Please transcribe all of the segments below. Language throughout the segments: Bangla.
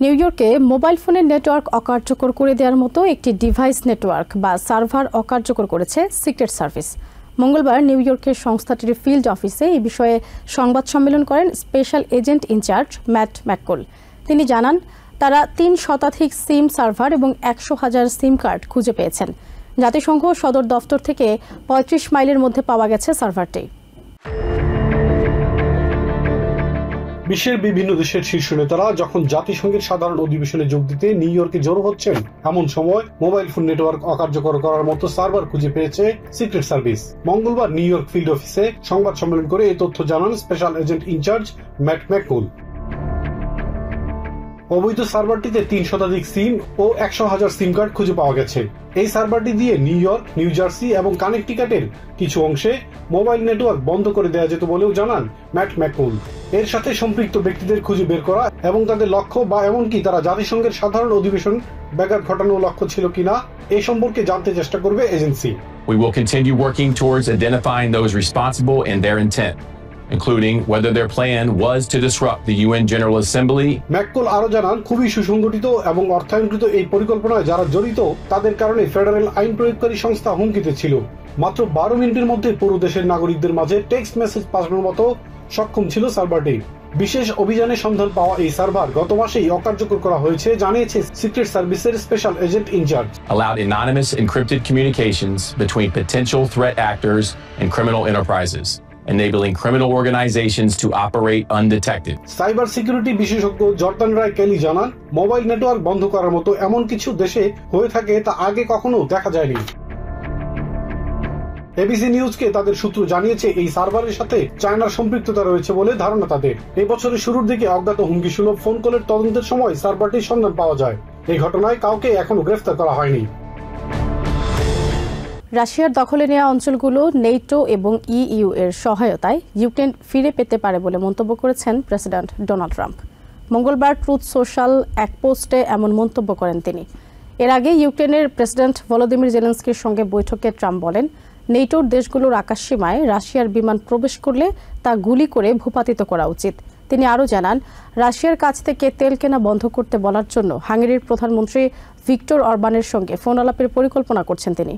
নিউ ইয়র্কে মোবাইল ফোনের নেটওয়ার্ক অকার্যকর করে দেওয়ার মতো একটি ডিভাইস নেটওয়ার্ক বা সার্ভার অকার্যকর করেছে সিক্রেট সার্ভিস। মঙ্গলবার নিউ ইয়র্কের সংস্থাটির ফিল্ড অফিসে এই বিষয়ে সংবাদ সম্মেলন করেন স্পেশাল এজেন্ট ইনচার্জ ম্যাট ম্যাককল। তিনি জানান, তারা ৩ শতাধিক সিম সার্ভার এবং ১০০,০০০ সিম কার্ড খুঁজে পেয়েছেন। জাতিসংঘ সদর দফতর থেকে ৩৫ মাইলের মধ্যে পাওয়া গেছে সার্ভারটি। বিশ্বের বিভিন্ন দেশের শীর্ষ নেতারা যখন জাতিসংঘের সাধারণ অধিবেশনে যোগ দিতে নিউ ইয়র্কে জড়ো হচ্ছেন, এমন সময় মোবাইল ফোন নেটওয়ার্ক অকার্যকর করার মতো সার্ভার খুঁজে পেয়েছে সিক্রেট সার্ভিস। মঙ্গলবার নিউ ইয়র্ক ফিল্ড অফিসে সংবাদ সম্মেলন করে এই তথ্য জানান স্পেশাল এজেন্ট ইনচার্জ ম্যাট ম্যাককল। অবৈধ সার্ভারটিতে ৩ শতাধিক সিম ও ১০০,০০০ সিম কার্ড খুঁজে পাওয়া গেছে। এই সার্ভারটি দিয়ে নিউ ইয়র্ক, নিউ জার্সি এবং কানেকটিকাটের কিছু অংশে মোবাইল নেটওয়ার্ক বন্ধ করে দেওয়া যেত বলেও জানান ম্যাট ম্যাককল। এর সাথে সম্পৃক্ত ব্যক্তিদের খুঁজে বের করা এবং তাদের লক্ষ্য বা এমনকি তারা জাতিসংঘের সাধারণ অধিবেশন ব্যাঘাত ঘটানোর লক্ষ্য ছিল কিনা এ সম্পর্কে জানতে চেষ্টা করবে agency. We will continue working towards identifying those responsible and their intent, including whether their plan was to disrupt the UN General Assembly. ম্যাককল আরো জানান, খুবই সুসংগঠিত এবং অর্থায়নকৃত এই পরিকল্পনায় যারা জড়িত তাদের কারণে ফেডারেল আইন প্রয়োগকারী সংস্থা হুমকিতে ছিল। মাত্র ১২ মিনিটের মধ্যে পুরো দেশের নাগরিকদের মাঝে টেক্সট মেসেজ পাঠানোর মতো সক্ষম ছিল সার্ভারটি। বিশেষ অভিযানে সন্ধান পাওয়া এই সার্ভার গত মাসেই অকার্যকর করা হয়েছে, জানিয়েছে সিক্রেট সার্ভিসের special agent in charge. Allowed anonymous encrypted communications between potential threat actors and criminal enterprises, enabling criminal organizations to operate undetected. Cyber security বিশেষজ্ঞ জর্দান রায় কেলি জানান, মোবাইল নেটওয়ার্ক বন্ধ করার মতো এমন কিছু দেশে হয়ে থাকে তা আগে কখনো দেখা যায়নি। এবিসি নিউজকে তাদের সূত্র জানিয়েছে, এই সার্ভারের সাথে চায়নার সম্পৃক্ততা রয়েছে বলে ধারণা তাদের। এই বছরের শুরুর দিকে অজ্ঞাত হুমকিসুলভ ফোন কলের তদন্তের সময় সার্ভারটির সন্ধান পাওয়া যায়। এই ঘটনায় কাউকে এখনো গ্রেফতার করা হয়নি। রাশিয়ার দখলে নেওয়া অঞ্চলগুলো নেটো এবং ইইউ এর সহায়তায় ইউক্রেন ফিরে পেতে পারে বলে মন্তব্য করেছেন প্রেসিডেন্ট ডোনাল্ড ট্রাম্প। মঙ্গলবার ট্রুথ সোশ্যাল এক পোস্টে এমন মন্তব্য করেন তিনি। এর আগে ইউক্রেনের প্রেসিডেন্ট ভলোদিমির জেলেনস্কির সঙ্গে বৈঠকে ট্রাম্প বলেন, নেটোর দেশগুলোর আকাশসীমায় রাশিয়ার বিমান প্রবেশ করলে তা গুলি করে ভূপাতিত করা উচিত। তিনি আরও জানান, রাশিয়ার কাছ থেকে তেল কেনা বন্ধ করতে বলার জন্য হাঙ্গেরির প্রধানমন্ত্রী ভিক্টর অরবানের সঙ্গে ফোন আলাপের পরিকল্পনা করছেন তিনি।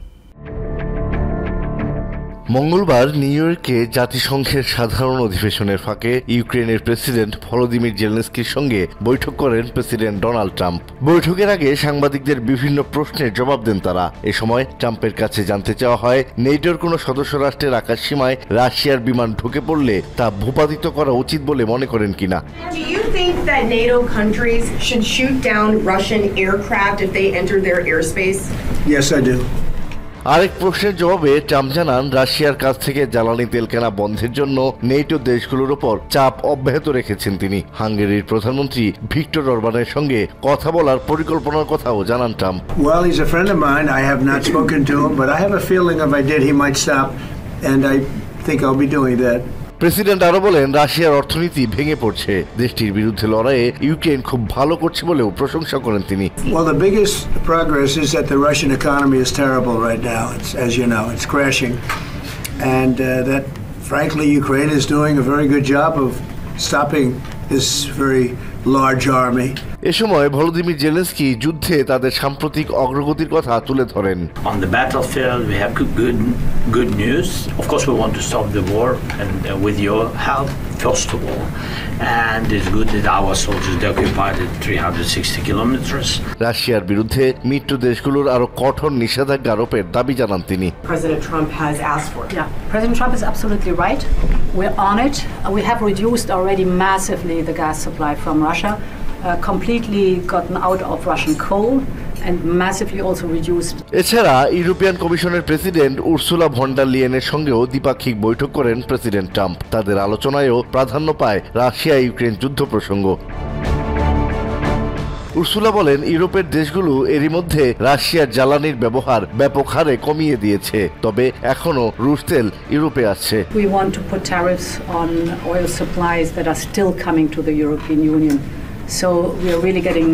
মঙ্গলবার নিউ ইয়র্কে জাতিসংঘের সাধারণ অধিবেশনের ফাঁকে ইউক্রেনের প্রেসিডেন্ট ভলোদিমির জেলেনস্কির সঙ্গে বৈঠক করেন প্রেসিডেন্ট ডোনাল্ড ট্রাম্প। বৈঠকের আগে সাংবাদিকদের বিভিন্ন প্রশ্নের জবাব দেন তারা। এ সময় ট্রাম্পের কাছে জানতে চাওয়া হয়, নেটোর কোনো সদস্য রাষ্ট্রের আকাশসীমায় রাশিয়ার বিমান ঢুকে পড়লে তা ভূপাতিত করা উচিত বলে মনে করেন কিনা। Do you think that NATO countries should shoot down Russian aircraft if they enter their airspace? Yes, I do. আরেক প্রশ্নের জবাবে ট্রাম্প জানান, রাশিয়ার কাছ থেকে জ্বালানি তেল কেনা বন্ধের জন্য নেটো দেশগুলোর উপর চাপ অব্যাহত রেখেছেন তিনি। হাঙ্গেরির প্রধানমন্ত্রী ভিক্টর অরবানের সঙ্গে কথা বলার পরিকল্পনার কথাও জানান Trump. Well, he's a friend of mine. I have not spoken to him, but I have a feeling if I did, he might stop, and I think I'll be doing that. President আরো বলেন, রাশিয়ার অর্থনীতি ভেঙে পড়ছে। দেশটির বিরুদ্ধে লড়াইয়ে ইউক্রেন খুব ভালো করছে বলেও প্রশংসা করেন তিনি। Well, the biggest progress is that the Russian economy is terrible right now. It's, as you know, it's crashing, and that, frankly, Ukraine is doing a very good job of stopping this very large army. এ সময় ভলোদিমির জেলেনস্কি যুদ্ধে তাদের সাম্প্রতিক অগ্রগতির কথা তুলে ধরেন। On the battlefield we have good news. Of course we want to stop the war, and with your help first of all, and it's good that our soldiers occupied 360 kilometers. রাশিয়ার বিরুদ্ধে মিত্র দেশগুলোর আরো কঠোর নিষেধাজ্ঞা আরোপের দাবি জানান তিনি। President Trump has asked for. Yeah, President Trump is absolutely right. We're on it. We have reduced already massively the gas supply from Russia. Completely gotten out of Russian coal and massively also reduced. এছাড়া ইউরোপিয়ান কমিশনের প্রেসিডেন্ট উর্সুলা ভন ডার লিয়েনের সঙ্গেও দ্বিপাক্ষিক বৈঠক করেন প্রেসিডেন্ট ট্রাম্প। তাদের আলোচনায়ও প্রাধান্য পায় রাশিয়া ইউক্রেন যুদ্ধ প্রসঙ্গ। উর্সুলা বলেন, ইউরোপের দেশগুলো এরই মধ্যে রাশিয়ার জ্বালানির ব্যবহার ব্যাপক হারে কমিয়ে দিয়েছে, তবে এখনো রুশ তেল ইউরোপে আসছে। We want to put tariffs on oil supplies that are still coming to the European Union. So we are really getting,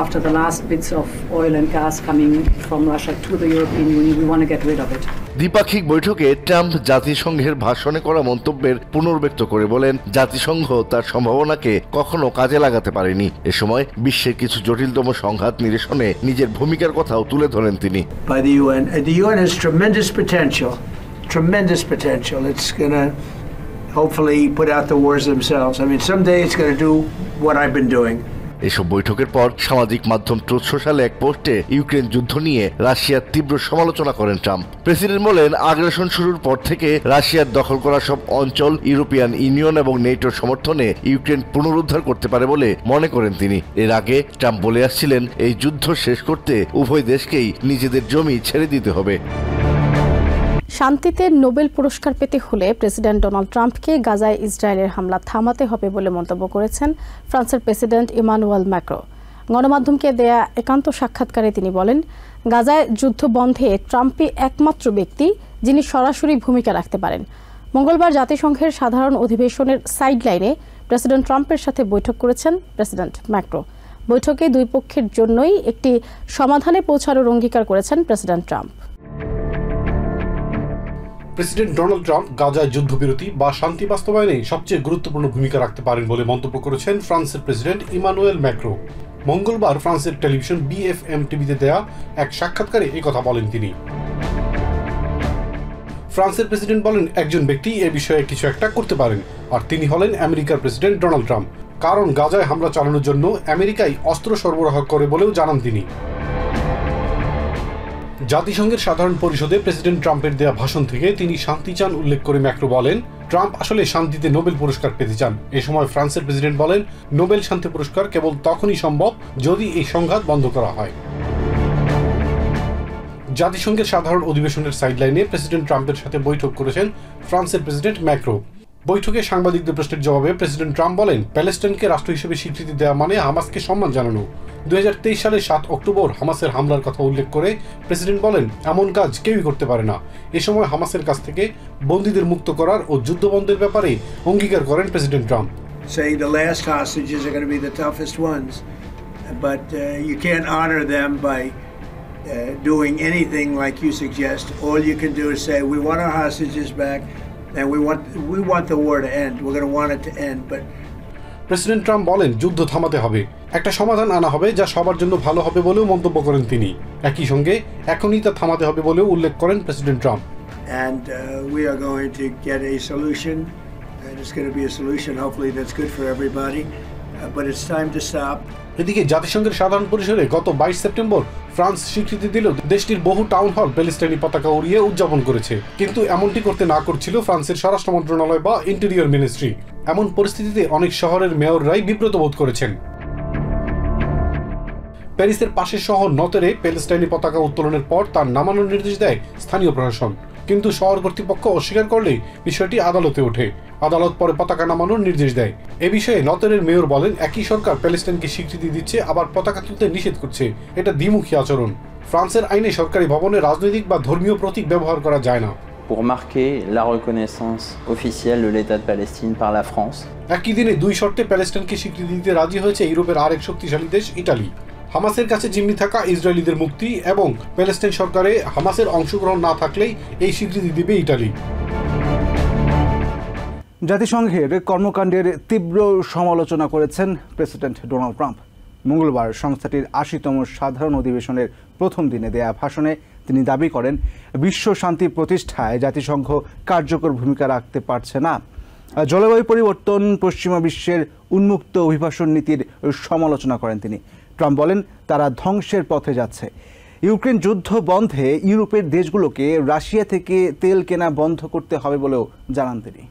after the last bits of oil and gas coming from Russia to the European Union, we want to get rid of it. দ্বিপাক্ষিক বৈঠকে ট্রাম্প জাতিসংঘের ভাষণে করা মন্তব্যের পুনর্ব্যক্ত করে বলেন, জাতিসংঘ তার সম্ভাবনাকে কখনো কাজে লাগাতে পারেনি। এ সময় বিশ্বের কিছু জটিলতম সংঘাত নিরসনে নিজের ভূমিকার কথাও তুলে ধরেন তিনি। By the UN. The UN has tremendous potential. It's going to hopefully put out the wars themselves. I mean, someday it's going to do what I've been doing. এসব বৈঠকের পর সামাজিক মাধ্যম ট্রুথ সোশ্যালে এক পোস্টে ইউক্রেন যুদ্ধ নিয়ে রাশিয়ার তীব্র সমালোচনা করেন ট্রাম্প। প্রেসিডেন্ট বলেন, আগ্রাসন শুরুর পর থেকে রাশিয়ার দখল করা সব অঞ্চল ইউরোপিয়ান ইউনিয়ন এবং নেটোর সমর্থনে ইউক্রেন পুনরুদ্ধার করতে পারে বলে মনে করেন তিনি। এর আগে ট্রাম্প বলে আসছিলেন, এই যুদ্ধ শেষ করতে উভয় দেশকেই নিজেদের জমি ছেড়ে দিতে হবে। শান্তিতে নোবেল পুরস্কার পেতে হলে প্রেসিডেন্ট ডোনাল্ড ট্রাম্পকে গাজায় ইসরায়েলের হামলা থামাতে হবে বলে মন্তব্য করেছেন ফ্রান্সের প্রেসিডেন্ট ইমানুয়েল ম্যাক্রো। গণমাধ্যমকে দেয়া একান্ত সাক্ষাৎকারে তিনি বলেন, গাজায় যুদ্ধ বন্ধে ট্রাম্পই একমাত্র ব্যক্তি যিনি সরাসরি ভূমিকা রাখতে পারেন। মঙ্গলবার জাতিসংঘের সাধারণ অধিবেশনের সাইডলাইনে প্রেসিডেন্ট ট্রাম্পের সাথে বৈঠক করেছেন প্রেসিডেন্ট ম্যাক্রো। বৈঠকে দুই পক্ষের জন্যই একটি সমাধানে পৌঁছানোর অঙ্গীকার করেছেন president Trump. President Donald Trump গাজায় যুদ্ধবিরতি বা শান্তি বাস্তবায়নে সবচেয়ে গুরুত্বপূর্ণ ভূমিকা রাখতে পারেন বলে মন্তব্য করেছেন ফ্রান্সের প্রেসিডেন্ট ইমানুয়েল ম্যাক্রো। মঙ্গলবার ফ্রান্সের টেলিভিশন BFM টিভিতে দেয়া এক সাক্ষাৎকারে এই কথা বলেন তিনি। ফ্রান্সের প্রেসিডেন্ট বলেন, একজন ব্যক্তি এ বিষয়ে কিছু একটা করতে পারেন, আর তিনি হলেন আমেরিকার প্রেসিডেন্ট ডোনাল্ড ট্রাম্প। কারণ গাজায় হামলা চালানোর জন্য আমেরিকাই অস্ত্র সরবরাহ করে বলেও জানান তিনি। জাতিসংঘের সাধারণ পরিষদে প্রেসিডেন্ট ট্রাম্পের দেয়া ভাষণ থেকে তিনি শান্তি চান উল্লেখ করে ম্যাক্রো বলেন, ট্রাম্প আসলে শান্তিতে নোবেল পুরস্কার পেতে চান। এ সময় ফ্রান্সের প্রেসিডেন্ট বলেন, নোবেল শান্তি পুরস্কার কেবল তখনই সম্ভব যদি এই সংঘাত বন্ধ করা হয়। জাতিসংঘের সাধারণ অধিবেশনের সাইডলাইনে প্রেসিডেন্ট ট্রাম্পের সাথে বৈঠক করেছেন ফ্রান্সের প্রেসিডেন্ট ম্যাক্রো। বৈঠকে সাংবাদিকদের প্রশ্নের জবাবে প্রেসিডেন্ট ট্রাম্প বলেন, প্যালেস্টাইনকে রাষ্ট্র হিসেবে স্বীকৃতি দেওয়া মানে হামাসকে সম্মান জানানো। 2023 সালের 7 অক্টোবর হামাসের হামলার কথা উল্লেখ করে প্রেসিডেন্ট বলেন, এমন কাজ কেউই করতে পারে না। এ সময় হামাসের কাছ থেকে বন্দীদের মুক্ত করার ও যুদ্ধবন্ধের ব্যাপারে অঙ্গীকার করেন president Trump. Say the last hostages are going to be the toughest ones, but you can't honor them by doing anything like you suggest. All you can do is say, we want our hostages back, and we want the war to end. We're going to want it to end, but president Trump বলেন, যুদ্ধ থামাতে হবে, একটা সমাধান আনা হবে যা সবার জন্য ভালো হবে বলেও মন্তব্য করেন তিনি। একই সঙ্গে এখনই তা থামাতে হবে বলেও উল্লেখ করেন president Trump. And we are going to get a solution, and it's going to be a solution hopefully that's good for everybody, but it's time to stop. এদিকে জাতিসংঘের সাধারণ পরিষদে গত 22 সেপ্টেম্বর ফ্রান্স স্বীকৃতি দিল দেশটির বহু টাউন হল প্যালেস্টাইনি পতাকা উড়িয়ে উদযাপন করেছে, কিন্তু এমনটি করতে না করছিল ফ্রান্সের স্বরাষ্ট্র মন্ত্রণালয় বা ইন্টেরিয়র মিনিস্ট্রি। এমন পরিস্থিতিতে অনেক শহরের মেয়ররাই বিব্রত বোধ করেছেন। প্যারিসের পাশের শহর নতেরে প্যালেস্টাইনি পতাকা উত্তোলনের পর তার নামানোর নির্দেশ দেয় স্থানীয় প্রশাসন, কিন্তু শহর কর্তৃপক্ষ অস্বীকার করলে বিষয়টি আদালতে ওঠে। আদালত পরে পতাকা নামানোর নির্দেশ দেয়। এ বিষয়ে নতেরের মেয়র বলেন, একই সরকার প্যালেস্টাইনকে স্বীকৃতি দিচ্ছে আবার পতাকা তুলতে নিষেধ করছে, এটা দ্বিমুখী আচরণ। ফ্রান্সের আইনে সরকারি ভবনে রাজনৈতিক বা ধর্মীয় প্রতীক ব্যবহার করা যায় না। Pour marquer la reconnaissance officielle de l'État de Palestine par la France. একই দিনে দুই শর্তে প্যালেস্টাইনকে স্বীকৃতি দিতে রাজি হয়েছে ইউরোপের আরেক শক্তিশালী দেশ ইটালি। হামাসের কাছে জিম্মি থাকা ইসরায়েলিদের মুক্তি এবং প্যালেস্টাইন সরকারে হামাসের অংশগ্রহণ না থাকলেই এই স্বীকৃতি দিবে ইটালি। জাতিসংঘের কর্মকাণ্ডের তীব্র সমালোচনা করেছেন প্রেসিডেন্ট ডোনাল্ড ট্রাম্প। মঙ্গলবার সংস্থাটির 80তম সাধারণ অধিবেশনের প্রথম দিনে দেয়া ভাষণে তিনি দাবি করেন, বিশ্ব শান্তি প্রতিষ্ঠায় জাতিসংঘ কার্যকর ভূমিকা রাখতে পারছে না। জলবায়ু পরিবর্তন, পশ্চিমা বিশ্বের উন্মুক্ত অভিবাসন নীতির সমালোচনা করেন তিনি। ট্রাম্প বলেন, তারা ধ্বংসের পথে যাচ্ছে। ইউক্রেন যুদ্ধ বন্ধে ইউরোপের দেশগুলোকে রাশিয়া থেকে তেল কেনা বন্ধ করতে হবে বলেও জানান তিনি।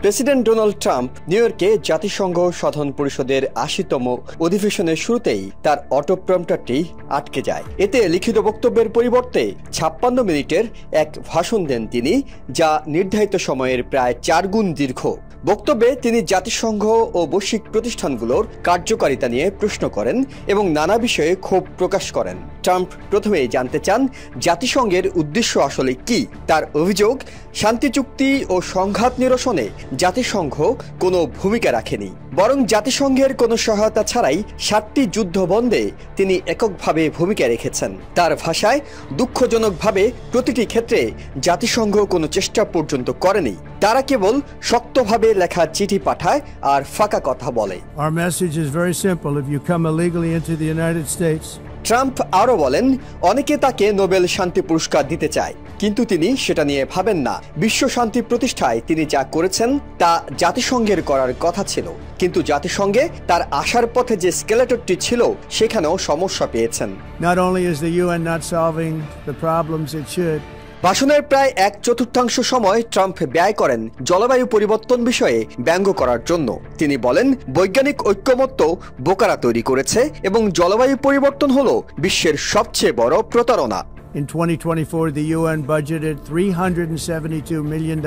প্রেসিডেন্ট ডোনাল্ড ট্রাম্প নিউ ইয়র্কে জাতিসংঘ সাধারণ পরিষদের 80তম অধিবেশনের শুরুতেই তার অটো প্রম্পটারটি আটকে যায়। এতে লিখিত বক্তব্যের পরিবর্তে 56 মিনিটের এক ভাষণ দেন তিনি, যা নির্ধারিত সময়ের প্রায় 4 গুণ দীর্ঘ। বক্তব্যে তিনি জাতিসংঘ ও বৈশ্বিক প্রতিষ্ঠানগুলোর কার্যকারিতা নিয়ে প্রশ্ন করেন এবং নানা বিষয়ে ক্ষোভ প্রকাশ করেন। ট্রাম্প প্রথমেই জানতে চান জাতিসংঘের উদ্দেশ্য আসলে কি। তার অভিযোগ, শান্তি চুক্তি ও সংঘাত নিরসনে জাতিসংঘ কোনো ভূমিকা রাখেনি, বরং জাতিসংঘের কোনো সহায়তা ছাড়াই 7টি যুদ্ধ বন্ধে তিনি এককভাবে ভূমিকা রেখেছেন। তার ভাষায়, দুঃখজনকভাবে প্রতিটি ক্ষেত্রে জাতিসংঘ কোনো চেষ্টা পর্যন্ত করেনি। তারা কেবল শক্তভাবে লেখা চিঠি পাঠায় আর ফাঁকা কথা বলে। Our message is very simple. If you come illegally into the United States, Trump আরও বলেন, অনেকে তাকে নোবেল শান্তি পুরস্কার দিতে চায়, কিন্তু তিনি সেটা নিয়ে ভাবেন না। বিশ্ব শান্তি প্রতিষ্ঠায় তিনি যা করেছেন তা জাতিসংঘের করার কথা ছিল, কিন্তু জাতিসংঘে তার আসার পথে যে স্কেলেটরটি ছিল সেখানেও সমস্যা পেয়েছেন। not only is the UN not solving the problems it should, ভাষণের প্রায় 1/4 সময় ট্রাম্প ব্যয় করেন জলবায়ু পরিবর্তন বিষয়ে ব্যঙ্গ করার জন্য। তিনি বলেন, বৈজ্ঞানিক ঐক্যমত্য বোকারা তৈরি করেছে এবং জলবায়ু পরিবর্তন হলো বিশ্বের সবচেয়ে বড় প্রতারণা। in 2024, the UN budgeted $372 million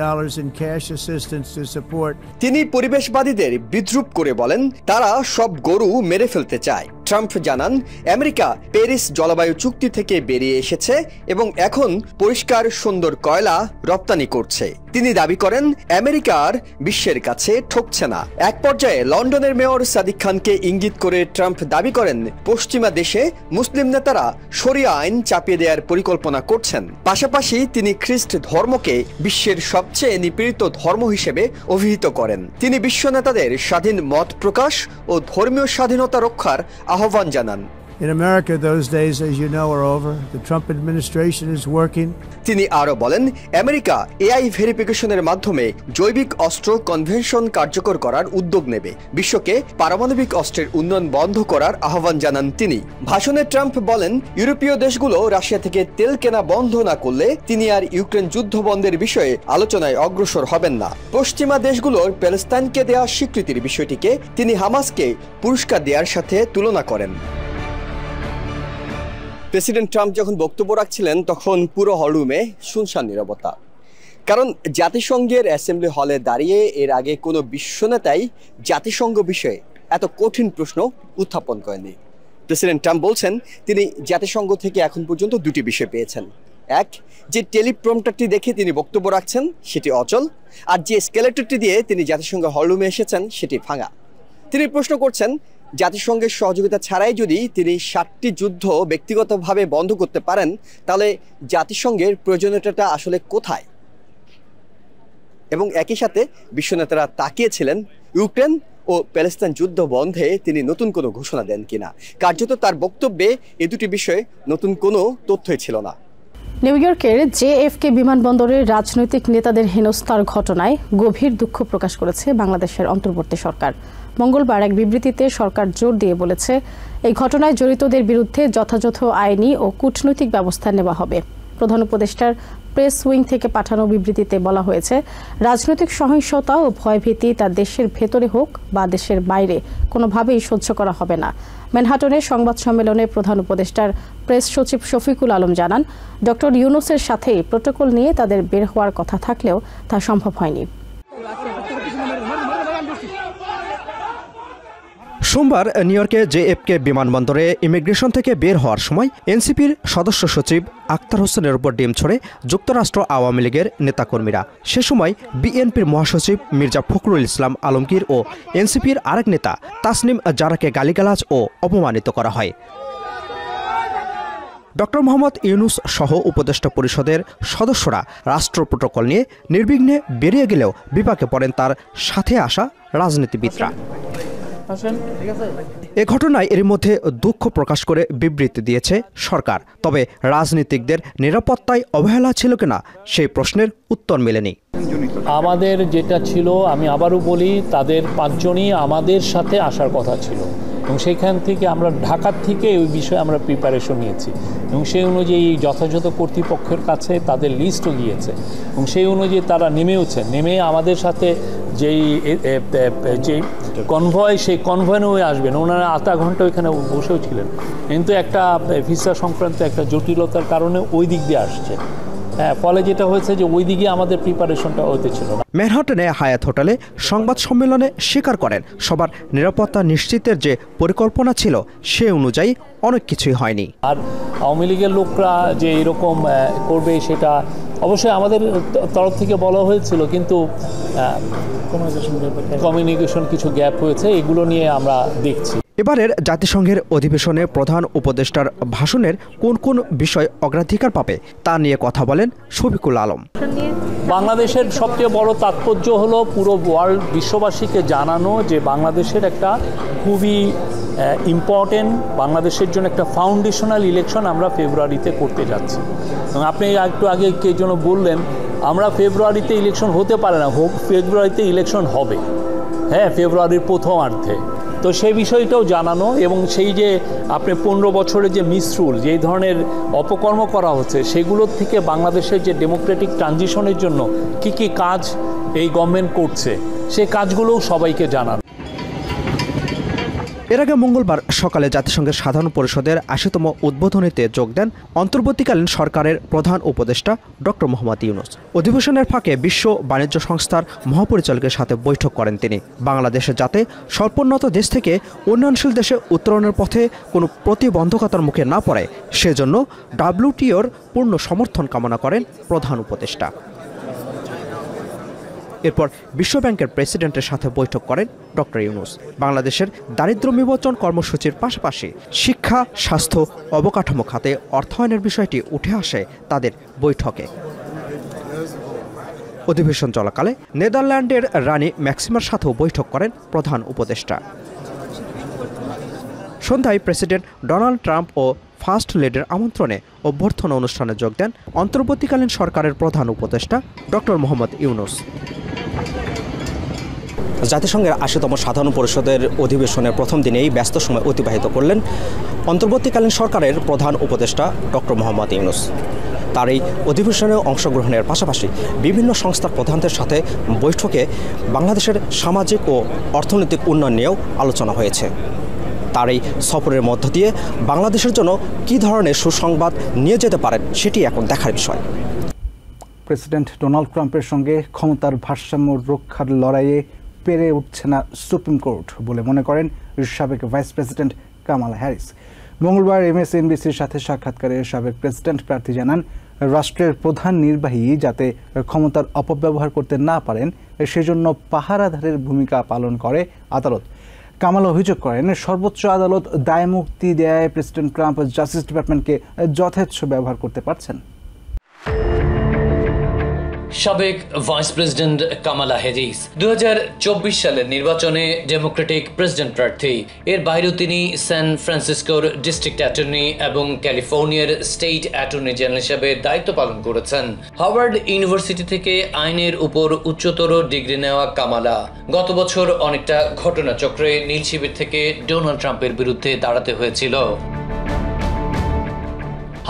in cash assistance to support. তিনি পরিবেশবাদীদের বিদ্রূপ করে বলেন, তারা সব গরু মেরে ফেলতে চায়। ট্রাম্প জানান, আমেরিকা প্যারিস জলবায়ু চুক্তি থেকে বেরিয়ে এসেছে এবং এখন পরিষ্কার সুন্দর কয়লা রপ্তানি করছে। তিনি দাবি করেন, আমেরিকার বিশ্বের কাছে ঠকছে না। এক পর্যায়ে লন্ডনের মেয়র সাদিক খানকে ইঙ্গিত করে ট্রাম্প দাবি করেন, পশ্চিমা দেশে মুসলিম নেতারা শরিয়া আইন চাপিয়ে দেওয়ার পরিকল্পনা করছেন। পাশাপাশি তিনি খ্রিস্ট ধর্মকে বিশ্বের সবচেয়ে নিপীড়িত ধর্ম হিসেবে অভিহিত করেন। তিনি বিশ্ব নেতাদের স্বাধীন মত প্রকাশ ও ধর্মীয় স্বাধীনতা রক্ষার আহ্বান জানান। In America, those days, as you know, are over. The Trump administration is working. তিনি আরো বলেন, আমেরিকা এআই ভেরিফিকেশনের মাধ্যমে জৈবিক অস্ত্র কনভেনশন কার্যকর করার উদ্যোগ নেবে। বিশ্বকে পারমাণবিক অস্ত্রের উন্নয়ন বন্ধ করার আহ্বান জানান তিনি। ভাষণে ট্রাম্প বলেন, ইউরোপীয় দেশগুলো রাশিয়া থেকে তেল কেনা বন্ধ না করলে তিনি আর ইউক্রেন যুদ্ধ বন্ধের বিষয়ে আলোচনায় অগ্রসর হবেন না। পশ্চিমা দেশগুলোর প্যালেস্তাইনকে দেওয়া স্বীকৃতির বিষয়টিকে তিনি হামাসকে পুরস্কার দেওয়ার সাথে তুলনা করেন। প্রেসিডেন্ট ট্রাম্প যখন বক্তব্য রাখছিলেন তখন পুরো হলরুমে শুনশান নীরবতা, কারণ জাতিসংঘের অ্যাসেম্বলি হলে দাঁড়িয়ে এর আগে কোনো বিশ্বনেতাই জাতিসংঘ বিষয়ে এত কঠিন প্রশ্ন উত্থাপন করেননি। প্রেসিডেন্ট ট্রাম্প বলছেন, তিনি জাতিসংঘ থেকে এখন পর্যন্ত 2টি বিষয় পেয়েছেন। এক, যে টেলিপ্রম্পটারটি দেখে তিনি বক্তব্য রাখছেন সেটি অচল, আর যে স্কেলেটরটি দিয়ে তিনি জাতিসংঘ হলরুমে এসেছেন সেটি ভাঙা। তিনি প্রশ্ন করছেন, জাতিসংঘের সহযোগিতা ছাড়াই যদি তিনি 7টি যুদ্ধ ব্যক্তিগতভাবে বন্ধ করতে পারেন, তাহলে জাতিসংঘের প্রয়োজনীয়তাটা আসলে কোথায়? এবং একই সাথে বিশ্বনেতারা তাকিয়েছিলেন ইউক্রেন ও প্যালেস্তাইন যুদ্ধ বন্ধে তিনি নতুন কোনো ঘোষণা দেন কিনা। কার্যত তার বক্তব্যে এই 2টি বিষয়ে নতুন কোনো তথ্যই ছিল না। নিউ ইয়র্কের জেএফকে বিমানবন্দরে রাজনৈতিক নেতাদের হেনস্থার ঘটনায় গভীর দুঃখ প্রকাশ করেছে বাংলাদেশের অন্তর্বর্তী সরকার। মঙ্গলবার এক বিবৃতিতে সরকার জোর দিয়ে বলেছে, এই ঘটনায় জড়িতদের বিরুদ্ধে যথাযথ আইনি ও কূটনৈতিক ব্যবস্থা নেওয়া হবে। প্রধান উপদেষ্টার প্রেস উইং থেকে পাঠানো বিবৃতিতে বলা হয়েছে, রাজনৈতিক সহিংসতা ও ভয়ভীতি তা দেশের ভেতরে হোক বা দেশের বাইরে কোনোভাবেই সহ্য করা হবে না। ম্যানহাটনে সংবাদ সম্মেলনে প্রধান উপদেষ্টার প্রেস সচিব শফিকুল আলম জানান, ডক্টর ইউনূসের সাথেই প্রোটোকল নিয়ে তাদের বের হওয়ার কথা থাকলেও তা সম্ভব হয়নি। সোমবার নিউ ইয়র্কে জেএফকে বিমানবন্দরে ইমিগ্রেশন থেকে বের হওয়ার সময় এনসিপির সদস্য সচিব আক্তার হোসেনের উপর ডিম ছড়ে যুক্তরাষ্ট্র আওয়ামী লীগের নেতাকর্মীরা। সে সময় বিএনপির মহাসচিব মির্জা ফখরুল ইসলাম আলমগীর ও এনসিপির আরেক নেতা তাসনিম জারাকে গালিগালাজ ও অপমানিত করা হয়। ডক্টর মোহাম্মদ ইউনূস সহ উপদেষ্টা পরিষদের সদস্যরা রাষ্ট্র প্রোটোকল নিয়ে নির্বিঘ্নে বেরিয়ে গেলেও বিপাকে পড়েন তার সাথে আসা রাজনীতিবিদরা। এ ঘটনায় এর মধ্যে দুঃখ প্রকাশ করে বিবৃতি দিয়েছে সরকার। তবে রাজনীতিকদের নিরাপত্তায় অবহেলা ছিল কিনা সেই প্রশ্নের উত্তর মেলেনি। আমাদের যেটা ছিল, আমি আবারও বলি, তাদের 5 জনই আমাদের সাথে আসার কথা ছিল এবং সেইখান থেকে আমরা ঢাকার থেকে ওই বিষয়ে আমরা প্রিপারেশন নিয়েছি এবং সেই অনুযায়ী যথাযথ কর্তৃপক্ষের কাছে তাদের লিস্টও গিয়েছে এবং সেই অনুযায়ী তারা নেমে আমাদের সাথে যেই কনভয়, সেই কনভয় নিয়ে আসবেন। ওনারা আধা ঘন্টা ওইখানে বসেও ছিলেন, কিন্তু একটা ভিসা সংক্রান্ত একটা জটিলতার কারণে ওই দিক দিয়ে আসছে ফলে যেটা হয়েছে যে ওইদিকে আমাদের প্রিপারেশনটা হতেছিল না। ম্যানহাটনে হায়াত হোটেলে সংবাদ সম্মেলনে স্বীকার করেন সবার নিরাপত্তা নিশ্চিতের যে পরিকল্পনা ছিল সে অনুযায়ী অনেক কিছুই হয়নি। আর আওয়ামী লীগের লোকরা যে এরকম করবে সেটা অবশ্যই আমাদের তরফ থেকে বলা হয়েছিল, কিন্তু কমিউনিকেশন কিছু গ্যাপ হয়েছে, এগুলো নিয়ে আমরা দেখছি। এবারের জাতিসংঘের অধিবেশনে প্রধান উপদেষ্টার ভাষণের কোন কোন বিষয় অগ্রাধিকার পাবে তা নিয়ে কথা বলেন শফিকুল আলম। বাংলাদেশের সবচেয়ে বড় তাৎপর্য হলো পুরো ওয়ার্ল্ড বিশ্ববাসীকে জানানো যে বাংলাদেশের একটা খুবই ইম্পর্টেন্ট, বাংলাদেশের জন্য একটা ফাউন্ডেশনাল ইলেকশন আমরা ফেব্রুয়ারিতে করতে যাচ্ছি। এবং আপনি একটু আগে কে যেন বললেন আমরা ফেব্রুয়ারিতে ইলেকশন হতে পারে না, ফেব্রুয়ারিতে ইলেকশন হবে, হ্যাঁ, ফেব্রুয়ারির প্রথমার্ধে। তো সেই বিষয়টাও জানানো এবং সেই যে আপনি 15 বছরের যে মিসরুল, যেই ধরনের অপকর্ম করা হচ্ছে সেগুলোর থেকে বাংলাদেশের যে ডেমোক্রেটিক ট্রানজিশনের জন্য কি কি কাজ এই গভর্নমেন্ট করছে সেই কাজগুলোও সবাইকে জানানো। এর আগে মঙ্গলবার সকালে জাতিসংঘের সাধারণ পরিষদের ৮০তম উদ্বোধনীতে যোগ দেন অন্তর্বর্তীকালীন সরকারের প্রধান উপদেষ্টা ডক্টর মোহাম্মদ ইউনূস। অধিবেশনের ফাঁকে বিশ্ব বাণিজ্য সংস্থার মহাপরিচালকের সাথে বৈঠক করেন তিনি। বাংলাদেশে যাতে স্বল্পোন্নত দেশ থেকে উন্নয়নশীল দেশে উত্তরণের পথে কোনো প্রতিবন্ধকতার মুখে না পড়ে সেজন্য WTOর পূর্ণ সমর্থন কামনা করেন প্রধান উপদেষ্টা। এরপর বিশ্বব্যাংকের প্রেসিডেন্টের সাথে বৈঠক করেন ডক্টর ইউনূস। বাংলাদেশের দারিদ্র্য বিমোচন কর্মসূচির পাশাপাশি শিক্ষা, স্বাস্থ্য, অবকাঠামো খাতে অর্থায়নের বিষয়টি উঠে আসে তাদের বৈঠকে। অধিবেশন চলাকালে নেদারল্যান্ডের রানী ম্যাক্সিমার সাথেও বৈঠক করেন প্রধান উপদেষ্টা। সন্ধ্যায় প্রেসিডেন্ট ডোনাল্ড ট্রাম্প ও ফার্স্ট লেডির আমন্ত্রণে অভ্যর্থনা অনুষ্ঠানে যোগ দেন অন্তর্বর্তীকালীন সরকারের প্রধান উপদেষ্টা ডক্টর মোহাম্মদ ইউনূস। জাতিসংঘের ৮০তম সাধারণ পরিষদের অধিবেশনের প্রথম দিনেই ব্যস্ত সময় অতিবাহিত করলেন অন্তর্বর্তীকালীন সরকারের প্রধান উপদেষ্টা ডক্টর মোহাম্মদ ইউনূস। তার এই অধিবেশনে অংশগ্রহণের পাশাপাশি বিভিন্ন সংস্থার প্রধানদের সাথে বৈঠকে বাংলাদেশের সামাজিক ও অর্থনৈতিক উন্নয়ন নিয়েও আলোচনা হয়েছে। তার এই সফরের মধ্য দিয়ে বাংলাদেশের জন্য কী ধরনের সুসংবাদ নিয়ে যেতে পারেন সেটি এখন দেখার বিষয়। প্রেসিডেন্ট ডোনাল্ড ট্রাম্পের সঙ্গে ক্ষমতার ভারসাম্য রক্ষার লড়াইয়ে পেরে উঠছে না সুপ্রিম কোর্ট বলে মনে করেন সাবেক ভাইস প্রেসিডেন্ট কামালা হ্যারিস। মঙ্গলবার MSNBCর সাথে সাক্ষাৎকারে সাবেক প্রেসিডেন্ট প্রার্থী জানান, রাষ্ট্রের প্রধান নির্বাহী যাতে ক্ষমতার অপব্যবহার করতে না পারেন সেজন্য পাহারাদারের ভূমিকা পালন করে আদালত। কামাল অভিযোগ করেন, সর্বোচ্চ আদালত দায়মুক্তি দেয় প্রেসিডেন্ট ট্রাম্প জাস্টিস ডিপার্টমেন্টকে যথেচ্ছ ব্যবহার করতে পারছেন। সাবেক ভাইস প্রেসিডেন্ট কামালা হ্যারিস 2024 সালের নির্বাচনে ডেমোক্রেটিক প্রেসিডেন্ট প্রার্থী। এর বাইরেও তিনি স্যান ফ্রান্সিসকোর ডিস্ট্রিক্ট অ্যাটর্নি এবং ক্যালিফোর্নিয়ার স্টেট অ্যাটর্নি জেনারেল হিসেবে দায়িত্ব পালন করেছেন। হার্ভার্ড ইউনিভার্সিটি থেকে আইনের উপর উচ্চতর ডিগ্রি নেওয়া কামালা গত বছর অনেকটা ঘটনাচক্রে নীল শিবির থেকে ডোনাল্ড ট্রাম্পের বিরুদ্ধে দাঁড়াতে হয়েছিল।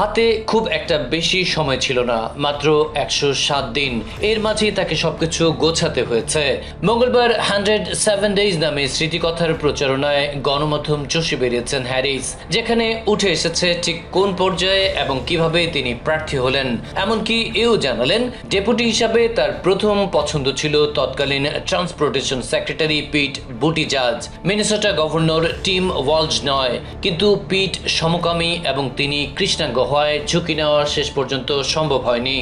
হাতে খুব একটা বেশি সময় ছিল না, মাত্র 107 দিন। এর মাঝে তাকে সবকিছু গোছাতে হয়েছে। মঙ্গলবার 107 ডেজ নামে স্মৃতিকথার প্রচারণায় গণমাধ্যম চষে বেরিয়েছেন হ্যারিস, যেখানে উঠে এসেছে ঠিক কোন পর্যায়ে এবং কিভাবে তিনি প্রার্থী হলেন। এমনকি এও জানালেন ডেপুটি হিসাবে তার প্রথম পছন্দ ছিল তৎকালীন ট্রান্সপোর্টেশন সেক্রেটারি পিট বুটিজাজ, মিনেসোটা গভর্নর টিম ওয়ালজ নয়। কিন্তু পিট সমকামী এবং তিনি কৃষ্ণাঙ্গ হয় ঝুঁকি নেওয়া শেষ পর্যন্ত সম্ভব হয়নি।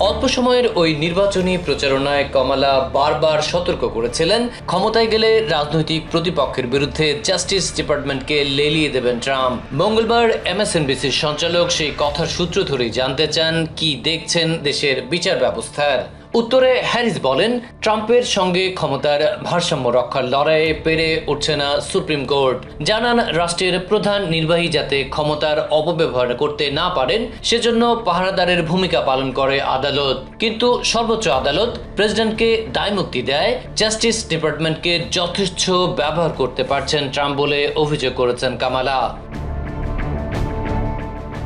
অল্প সময়ের ওই নির্বাচনী প্রচারণায় কমলা বারবার সতর্ক করেছিলেন, ক্ষমতায় গেলে রাজনৈতিক প্রতিপক্ষের বিরুদ্ধে জাস্টিস ডিপার্টমেন্টকে লেলিয়ে দেবেন ট্রাম্প। মঙ্গলবার MSNBCর সঞ্চালক সেই কথার সূত্র ধরেই জানতে চান কি দেখছেন দেশের বিচার ব্যবস্থার। উত্তরে হ্যারিস বলেন, ট্রাম্পের সঙ্গে ক্ষমতার ভারসাম্য রক্ষার লড়াইয়ে পেরে উঠছে না সুপ্রিম কোর্ট। জানান, রাষ্ট্রের প্রধান নির্বাহী যাতে ক্ষমতার অপব্যবহার করতে না পারেন সেজন্য পাহারাদারের ভূমিকা পালন করে আদালত। কিন্তু সর্বোচ্চ আদালত প্রেসিডেন্টকে দায়মুক্তি দেয়, জাস্টিস ডিপার্টমেন্টকে যথেচ্ছ ব্যবহার করতে পারছেন ট্রাম্প বলে অভিযোগ করেছেন কামালা।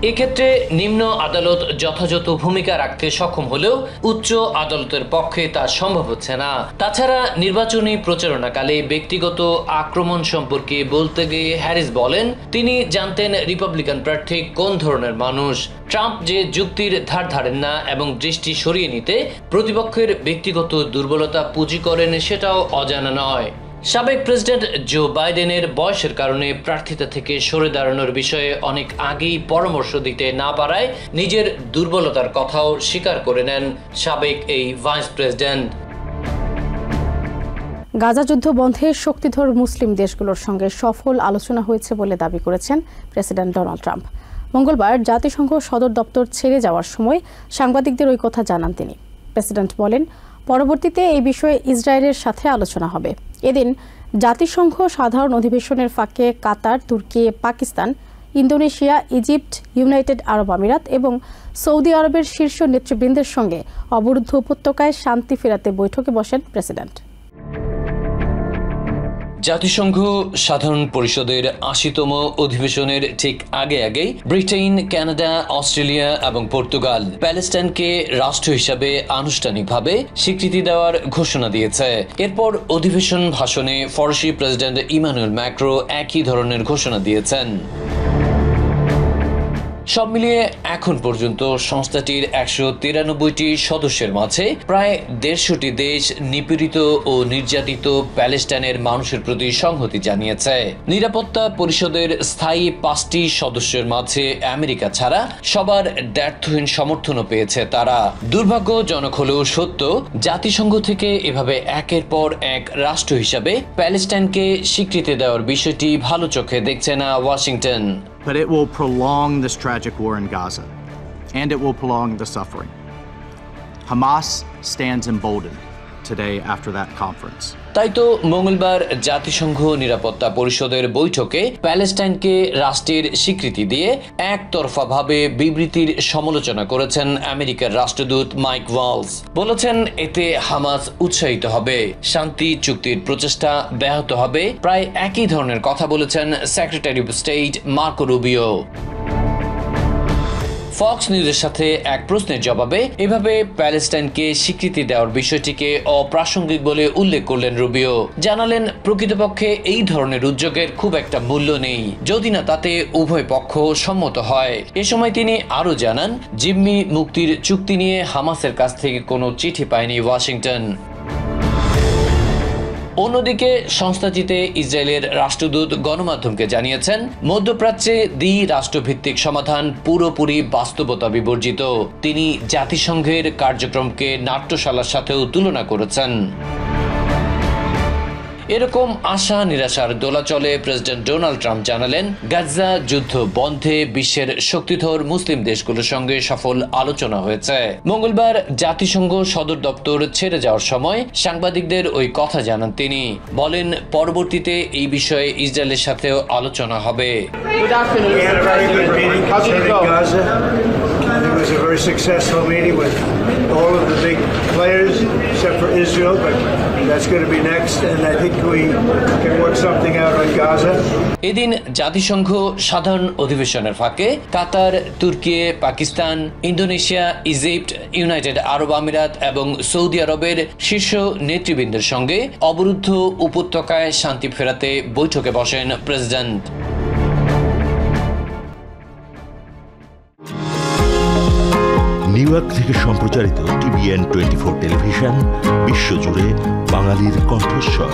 এক্ষেত্রে নিম্ন আদালত যথাযথ ভূমিকা রাখতে সক্ষম হলেও উচ্চ আদালতের পক্ষে তা সম্ভব হচ্ছে না। তাছাড়া নির্বাচনী প্রচারণাকালে ব্যক্তিগত আক্রমণ সম্পর্কে বলতে গিয়ে হ্যারিস বলেন তিনি জানতেন রিপাবলিকান প্রার্থী কোন ধরনের মানুষ। ট্রাম্প যে যুক্তির ধার ধারেন না এবং দৃষ্টি সরিয়ে নিতে প্রতিপক্ষের ব্যক্তিগত দুর্বলতা পুঁজি করেন সেটাও অজানা নয়। সাবেক প্রেসিডেন্ট জো বাইডেনের বয়সের কারণে প্রার্থিতা থেকে সরে দাঁড়ানোর বিষয়ে অনেক আগেই পরামর্শ দিতে না পারায় নিজের দুর্বলতার কথাও স্বীকার করে নেন সাবেক এই ভাইস প্রেসিডেন্ট। গাজা যুদ্ধ বন্ধে শক্তিধর মুসলিম দেশগুলোর সঙ্গে সফল আলোচনা হয়েছে বলে দাবি করেছেন প্রেসিডেন্ট ডোনাল্ড ট্রাম্প। মঙ্গলবার জাতিসংঘ সদর দপ্তর ছেড়ে যাওয়ার সময় সাংবাদিকদের ওই কথা জানান তিনি। প্রেসিডেন্ট বলেন পরবর্তীতে এই বিষয়ে ইসরায়েলের সাথে আলোচনা হবে। এদিন জাতিসংঘ সাধারণ অধিবেশনের ফাঁকে কাতার, তুর্কি, পাকিস্তান, ইন্দোনেশিয়া, ইজিপ্ট, ইউনাইটেড আরব আমিরাত এবং সৌদি আরবের শীর্ষ নেতৃবৃন্দের সঙ্গে অবরুদ্ধ উপত্যকায় শান্তি ফেরাতে বৈঠকে বসেন প্রেসিডেন্ট। জাতিসংঘ সাধারণ পরিষদের ৮০তম অধিবেশনের ঠিক আগেই ব্রিটেন, কানাডা, অস্ট্রেলিয়া এবং পর্তুগাল প্যালেস্টাইনকে রাষ্ট্র হিসাবে আনুষ্ঠানিকভাবে স্বীকৃতি দেওয়ার ঘোষণা দিয়েছে। এরপর অধিবেশন ভাষণে ফরাসি প্রেসিডেন্ট ইমানুয়েল ম্যাক্রো একই ধরনের ঘোষণা দিয়েছেন। সব মিলিয়ে এখন পর্যন্ত সংস্থাটির ১৯৩টি সদস্যের মাঝে প্রায় ১৫০টি দেশ নিপীড়িত ও নির্যাতিত প্যালেস্টাইনের মানুষের প্রতি সংহতি জানিয়েছে। নিরাপত্তা পরিষদের স্থায়ী ৫টি সদস্যের মাঝে আমেরিকা ছাড়া সবার দ্ব্যর্থহীন সমর্থনও পেয়েছে তারা। দুর্ভাগ্যজনক হলেও সত্য, জাতিসংঘ থেকে এভাবে একের পর এক রাষ্ট্র হিসাবে প্যালেস্টাইনকে স্বীকৃতি দেওয়ার বিষয়টি ভালো চোখে দেখছে না Washington. But it will prolong this tragic war in Gaza, and it will prolong the suffering. Hamas stands emboldened today after that conference. তাই তো মঙ্গলবার জাতিসংঘ নিরাপত্তা পরিষদের বৈঠকে প্যালেস্টাইনকে রাষ্ট্রের স্বীকৃতি দিয়ে একতরফাভাবে বিবৃতির সমালোচনা করেছেন আমেরিকার রাষ্ট্রদূত মাইক ওয়ালস। বলেছেন এতে হামাস উৎসাহিত হবে, শান্তি চুক্তির প্রচেষ্টা ব্যাহত হবে। প্রায় একই ধরনের কথা বলেছেন secretary of state Marco Rubio. Fox নিউজের সাথে এক প্রশ্নের জবাবে এভাবে প্যালেস্টাইনকে স্বীকৃতি দেওয়ার বিষয়টিকে অপ্রাসঙ্গিক বলে উল্লেখ করলেন রুবিও। জানালেন প্রকৃতপক্ষে এই ধরনের উদ্যোগের খুব একটা মূল্য নেই যদি না তাতে উভয় পক্ষ সম্মত হয়। এ সময় তিনি আরও জানান জিম্মি মুক্তির চুক্তি নিয়ে হামাসের কাছ থেকে কোনো চিঠি পায়নি ওয়াশিংটন। অন্যদিকে সংস্থাটিতে ইসরায়েলের রাষ্ট্রদূত গণমাধ্যমকে জানিয়েছেন মধ্যপ্রাচ্যে দ্বি-রাষ্ট্রভিত্তিক সমাধান পুরোপুরি বাস্তবতা বিবর্জিত। তিনি জাতিসংঘের কার্যক্রমকে নাট্যশালার সাথেও তুলনা করেছেন। এরকম আশা নিরাশার দোলাচলে প্রেসিডেন্ট ডোনাল্ড ট্রাম্প জানালেন গাজা যুদ্ধ বন্ধে বিশ্বের শক্তিধর মুসলিম দেশগুলোর সঙ্গে সফল আলোচনা হয়েছে। মঙ্গলবার জাতিসংঘ সদর দপ্তর ছেড়ে যাওয়ার সময় সাংবাদিকদের ওই কথা জানান তিনি। বলেন পরবর্তীতে এই বিষয়ে ইসরায়েলের সাথেও আলোচনা হবে। It was a very successful meeting with all of the big players, except for Israel, but that's going to be next, and I think we can work something out on Gaza. এদিন জাতিসংঘ সাধারণ অধিবেশনের ফাঁকে কাতার, তুর্কি, পাকিস্তান, ইন্দোনেশিয়া, ইজিপ্ট, ইউনাইটেড আরব আমিরাত এবং সৌদি আরবের শীর্ষ নেতৃবৃন্দের সঙ্গে অবরুদ্ধ উপত্যকায় শান্তি ফেরাতে বৈঠকে বসেন প্রেসিডেন্ট। নিউ ইয়র্ক থেকে সম্প্রচারিত TVN 24 টেলিভিশন বিশ্বজুড়ে বাঙালির কণ্ঠস্বর।